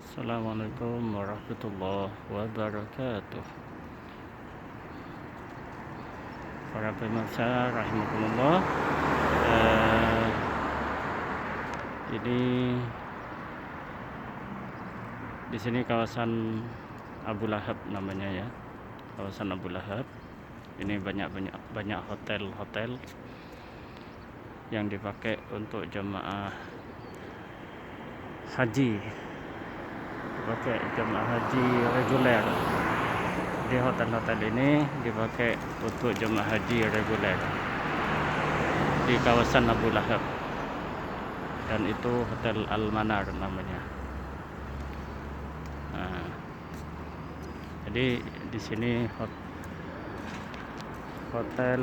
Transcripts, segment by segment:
Assalamualaikum warahmatullahi wabarakatuh. Para pemirsa rahimakumullah. Eh, ini di sini kawasan Abu Lahab namanya ya. Kawasan Abu Lahab. Ini banyak hotel-hotel yang dipakai untuk jemaah haji. Dipakai jemaah haji reguler. Di hotel-hotel ini dipakai untuk jemaah haji reguler di kawasan Abu Lahab, dan itu Hotel Al-Manar namanya. Nah, jadi di sini hotel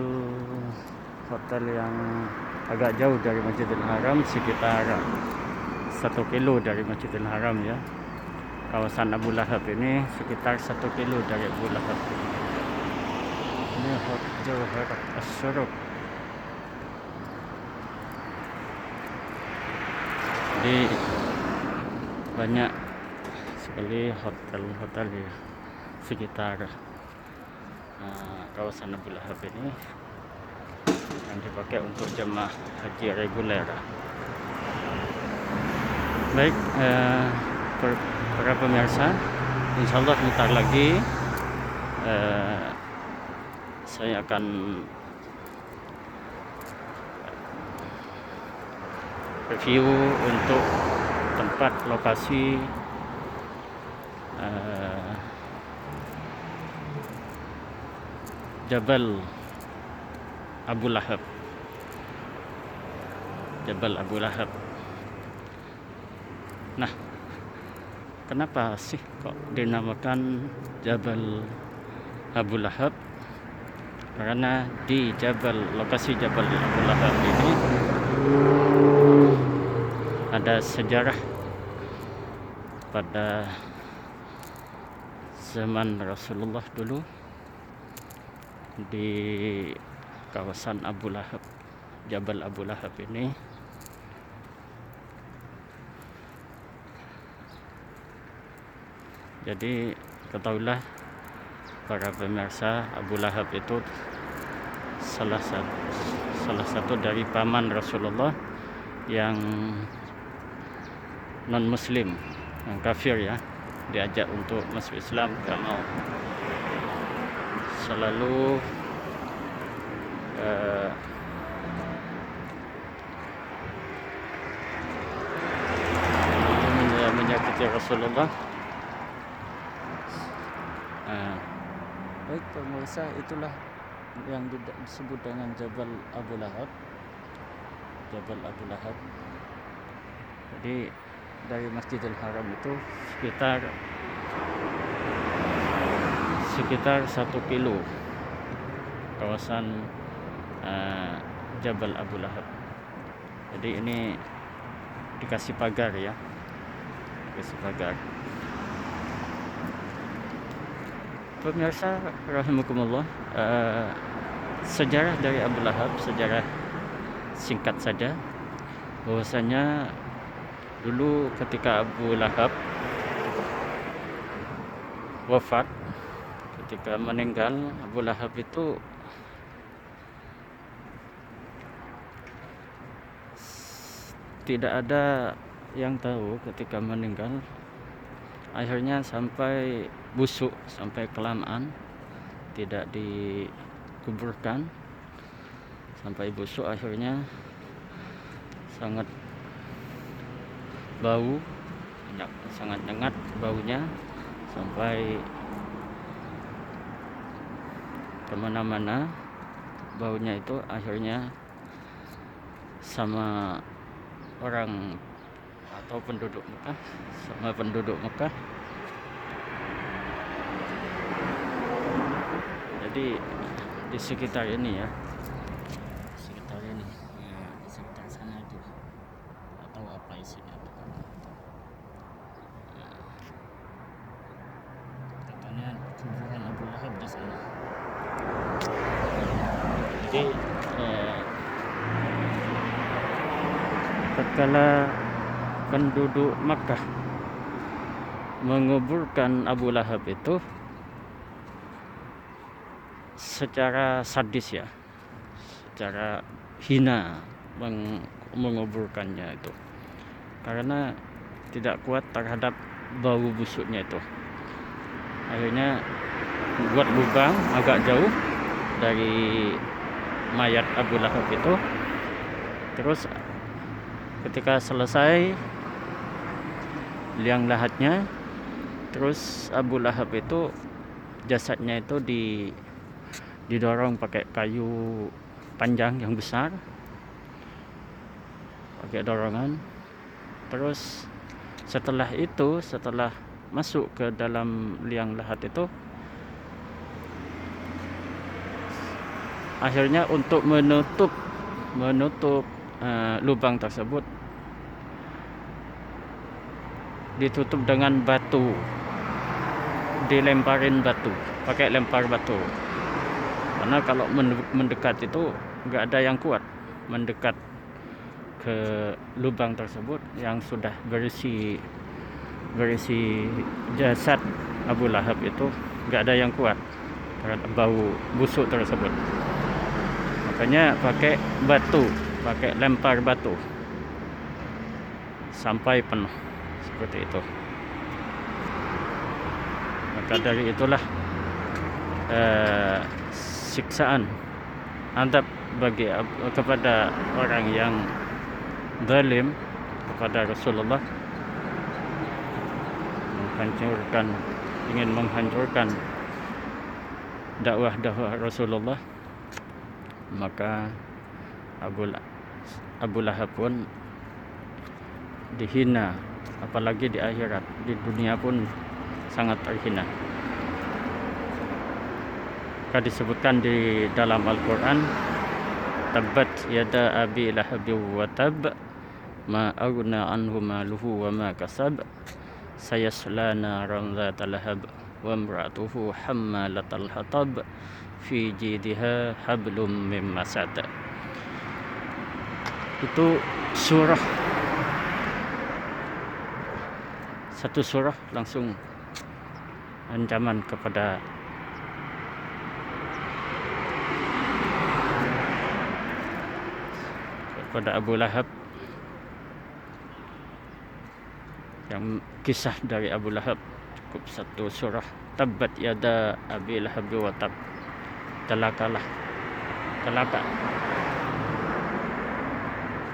yang agak jauh dari Masjidil Haram, sekitar 1 kilo dari Masjidil Haram ya. Kawasan Abu Lahab ini sekitar 1 kilo dari Abu Lahab. Ini Hotel As-Syuruk. Jadi banyak sekali hotel-hotel di sekitar kawasan Abu Lahab ini yang dipakai untuk jemaah haji reguler. Baik, para pemirsa, insyaallah bentar lagi saya akan review untuk tempat lokasi Jabal Abu Lahab. Jabal Abu Lahab. Nah, kenapa sih kok dinamakan Jabal Abu Lahab? Karena di lokasi Jabal Abu Lahab ini ada sejarah pada zaman Rasulullah dulu. Di kawasan Abu Lahab, Jabal Abu Lahab ini jadi ketahuilah para pemirsa, Abu Lahab itu salah satu dari paman Rasulullah yang non muslim, yang kafir ya, diajak untuk masuk Islam, gak mau, selalu menyakiti Rasulullah. Baik pemirsa, itulah yang disebut dengan Jabal Abu Lahab. Jabal Abu Lahab. Jadi dari Masjidil Haram itu sekitar 1 kilo kawasan Jabal Abu Lahab. Jadi ini dikasih pagar ya, dikasih pagar. Pemirsa rahimakumullah, sejarah dari Abu Lahab, sejarah singkat saja, bahwasanya dulu ketika Abu Lahab wafat, ketika meninggal, Abu Lahab itu tidak ada yang tahu ketika meninggal. Akhirnya sampai busuk, sampai kelamaan, tidak dikuburkan, sampai busuk, akhirnya sangat bau, sangat nyengat baunya, sampai kemana-mana baunya itu. Akhirnya sama orang atau penduduk Mekah, jadi di sekitar ini ya, di sekitar sana itu, atau apa isinya, katanya kuburan Abu Lahab di sana. Jadi tatkala penduduk Makkah menguburkan Abu Lahab itu secara sadis ya, secara hina menguburkannya itu, karena tidak kuat terhadap bau busuknya itu. Akhirnya buat lubang agak jauh dari mayat Abu Lahab itu. Terus ketika selesai liang lahatnya, terus Abu Lahab itu jasadnya itu didorong pakai kayu panjang yang besar, pakai dorongan. Terus setelah masuk ke dalam liang lahat itu, akhirnya untuk menutup lubang tersebut ditutup dengan batu, dilemparin batu, pakai lempar batu. Karena kalau mendekat itu nggak ada yang kuat mendekat ke lubang tersebut yang sudah berisi jasad Abu Lahab itu, nggak ada yang kuat terhadap bau busuk tersebut. Makanya pakai batu, pakai lempar batu sampai penuh seperti itu. Maka dari itulah siksaan adab kepada orang yang zalim kepada Rasulullah, ingin menghancurkan dakwah Rasulullah. Maka Abu Lahab pun dihina, apalagi di akhirat. Di dunia pun sangat terhina. Maka disebutkan di dalam Al-Quran, tabbat yada abi lahabi wa tab ma aghna anhu maluhu wa ma kasab sayasla naran dzata lahab wa imra'atuhu hammalatal hatab fi jidha hablum mim masad. Itu satu surah langsung ancaman kepada Abu Lahab. Yang kisah dari Abu Lahab cukup satu surah, tabbat yada abi lahab wa tab, celaka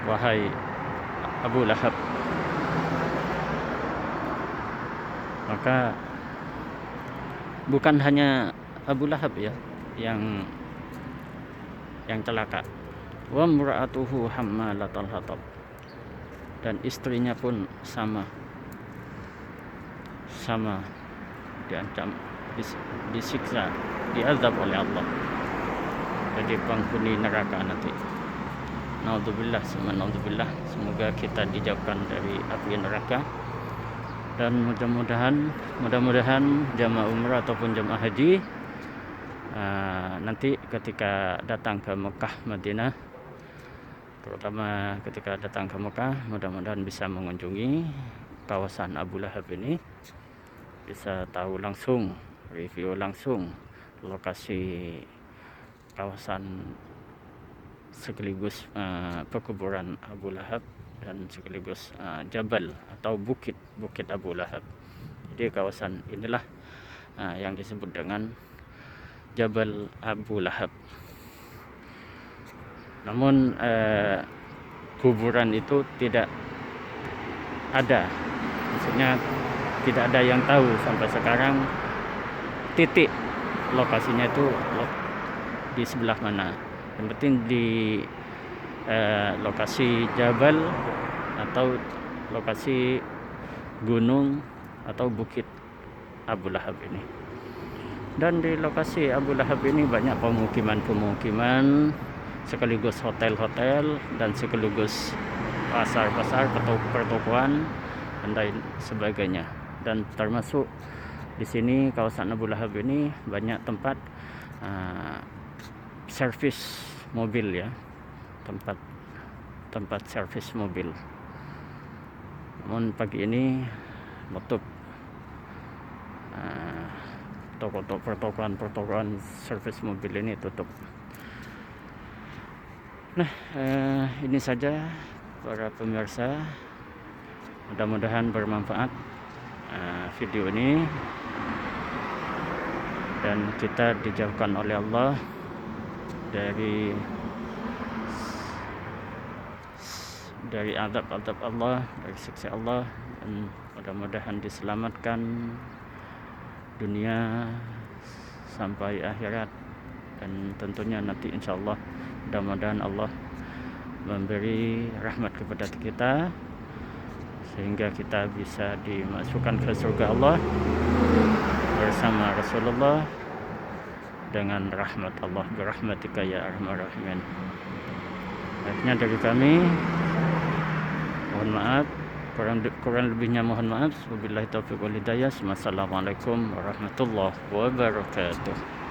wahai Abu Lahab. Maka bukan hanya Abu Lahab ya yang celaka, wa imra'atuhu hammalatal hatab, dan istrinya pun sama diancam, disiksa, diazab oleh Allah, jadi penghuni neraka nanti. Naudzubillah, semoga kita dijauhkan dari api neraka. Dan mudah-mudahan jamaah umrah ataupun jamaah haji nanti ketika datang ke Mekah Madinah, terutama ketika datang ke Mekah, mudah-mudahan bisa mengunjungi kawasan Abu Lahab ini, bisa tahu langsung, review langsung lokasi kawasan sekaligus pekuburan Abu Lahab, dan sekaligus jabal atau bukit Abu Lahab. Jadi kawasan inilah yang disebut dengan Jabal Abu Lahab. Namun kuburan itu tidak ada, maksudnya tidak ada yang tahu sampai sekarang titik lokasinya itu di sebelah mana. Yang penting di lokasi Jabal atau lokasi gunung atau bukit Abu Lahab ini. Dan di lokasi Abu Lahab ini banyak pemukiman, sekaligus hotel-hotel, dan sekaligus pasar-pasar, pertokoan, dan lain sebagainya. Dan termasuk di sini kawasan Abu Lahab ini banyak tempat servis mobil ya, tempat servis mobil. Namun pagi ini tutup toko pertokoan servis mobil ini tutup. Nah, ini saja para pemirsa, mudah-mudahan bermanfaat video ini, dan kita dijauhkan oleh Allah dari azab Allah, dari siksa Allah, dan mudah-mudahan diselamatkan dunia sampai akhirat, dan tentunya nanti insyaallah mudah-mudahan Allah memberi rahmat kepada kita sehingga kita bisa dimasukkan ke surga Allah bersama Rasulullah dengan rahmat Allah, birahmatika ya arhamar rahimin. Akhirnya dari kami mohon maaf, kurang lebihnya mohon maaf. Wabillahi taufiq wal hidayah. Wassalamualaikum warahmatullahi wabarakatuh.